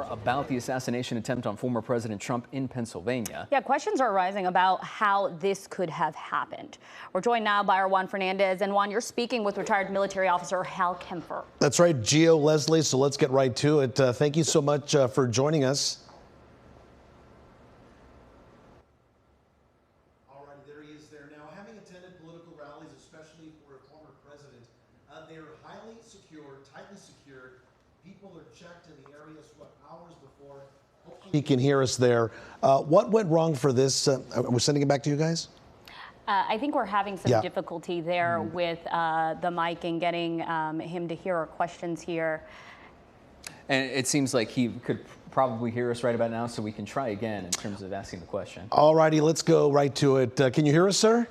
more about the assassination attempt on former President Trump in Pennsylvania. Yeah, questions are rising about how this could have happened. We're joined now by our Juan Fernandez. And Juan, you're speaking with retired military officer Hal Kempfer. That's right, Gio, Leslie, so let's get right to it. Thank you so much for joining us. All right, there he is there. Now, having attended political rallies, especially for a former president, they are highly secure, tightly secured. People are checked in the areas, hours before. He can hear us there. What went wrong for this? We're sending it back to you guys? I think we're having some difficulty there with the mic and getting him to hear our questions here. And it seems like he could probably hear us right about now, so we can try again in terms of asking the question. All righty, let's go right to it. Can you hear us, sir?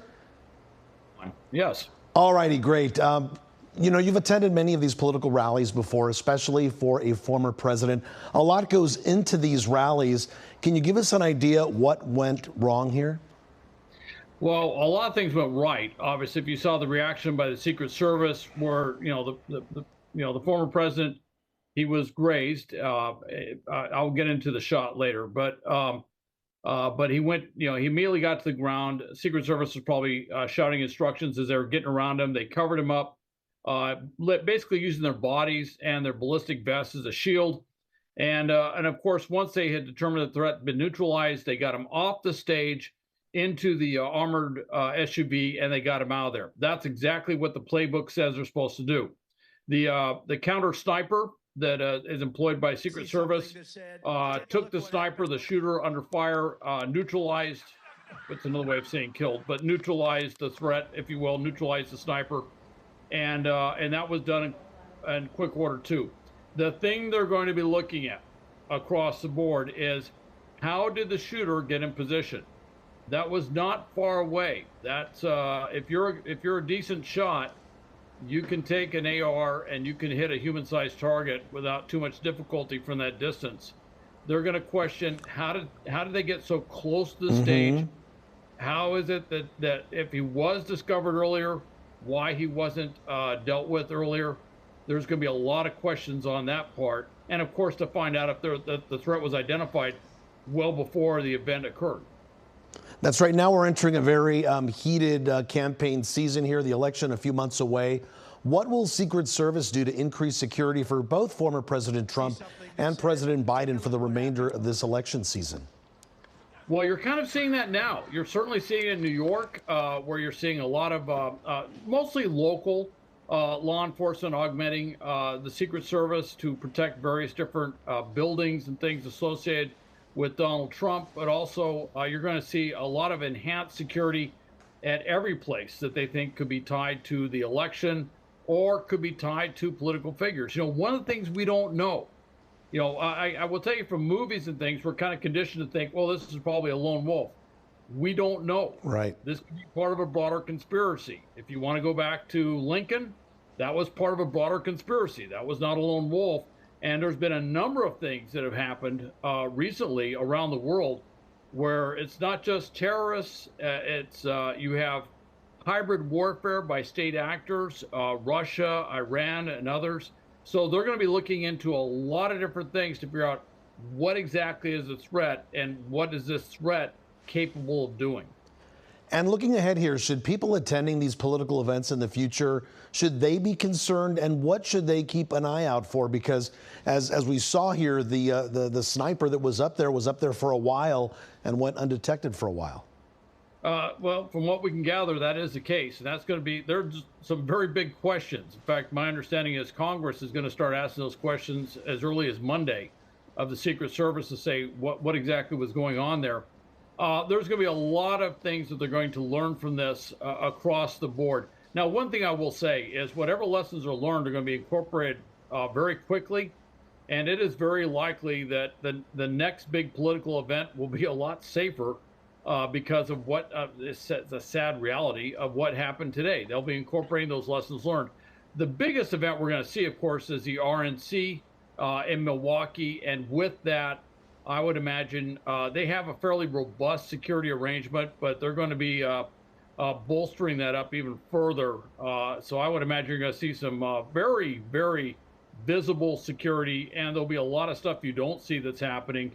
Yes. All righty, great. You know, you've attended many of these political rallies before, especially for a former president. A lot goes into these rallies. Can you give us an idea what went wrong here? Well, a lot of things went right. Obviously, if you saw the reaction by the Secret Service, where the former president, he was grazed. I'll get into the shot later, but he went. He immediately got to the ground. Secret Service was probably shouting instructions as they were getting around him. They covered him up, basically using their bodies and their ballistic vests as a shield. And of course, once they had determined the threat had been neutralized, they got him off the stage into the armored SUV, and they got him out of there. That's exactly what the playbook says they're supposed to do. The counter sniper that is employed by Secret Service took the sniper, the shooter under fire, neutralized. It's another way of saying killed, but neutralized the threat, if you will, neutralized the sniper, and that was done in quick order too. The thing they're going to be looking at across the board is how did the shooter get in position? That was not far away. That's if you're a decent shot, you can take an AR and you can hit a human-sized target without too much difficulty from that distance. They're going to question how did they get so close to the stage? How is it that if he was discovered earlier, why he wasn't dealt with earlier? There's going to be a lot of questions on that part, and of course to find out if the threat was identified well before the event occurred. That's right. Now we're entering a very heated campaign season here, the election a few months away. What will Secret Service do to increase security for both former President Trump and President Biden for the remainder of this election season? Well, you're kind of seeing that now. You're certainly seeing it in New York, where you're seeing a lot of mostly local law enforcement augmenting the Secret Service to protect various different buildings and things associated with Donald Trump, but also you're going to see a lot of enhanced security at every place that they think could be tied to the election or could be tied to political figures. One of the things we don't know, I will tell you from movies and things, we're kind of conditioned to think, well, this is probably a lone wolf. We don't know. Right. This could be part of a broader conspiracy. If you want to go back to Lincoln, that was part of a broader conspiracy. That was not a lone wolf. And there's been a number of things that have happened recently around the world where it's not just terrorists, you have hybrid warfare by state actors, Russia, Iran, and others. So they're going to be looking into a lot of different things to figure out what exactly is the threat and what is this threat capable of doing. And looking ahead here, should people attending these political events in the future, should they be concerned, and what should they keep an eye out for? Because as we saw here, the sniper that was up there for a while and went undetected for a while. Well, from what we can gather, that is the case. And that's going to be, there's some very big questions. In fact, my understanding is Congress is going to start asking those questions as early as Monday of the Secret Service to say what exactly was going on there. There's going to be a lot of things that they're going to learn from this across the board. Now, one thing I will say is whatever lessons are learned are going to be incorporated very quickly. And it is very likely that the next big political event will be a lot safer because of what the sad reality of what happened today. They'll be incorporating those lessons learned. The biggest event we're going to see, of course, is the RNC in Milwaukee. And with that, I would imagine they have a fairly robust security arrangement, but they're going to be bolstering that up even further. So I would imagine you're going to see some very, very visible security, and there'll be a lot of stuff you don't see that's happening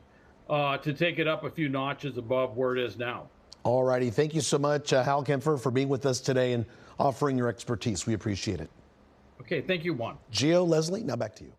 to take it up a few notches above where it is now. All righty. Thank you so much, Hal Kempfer, for being with us today and offering your expertise. We appreciate it. Okay, thank you, Juan. Gio, Leslie, now back to you.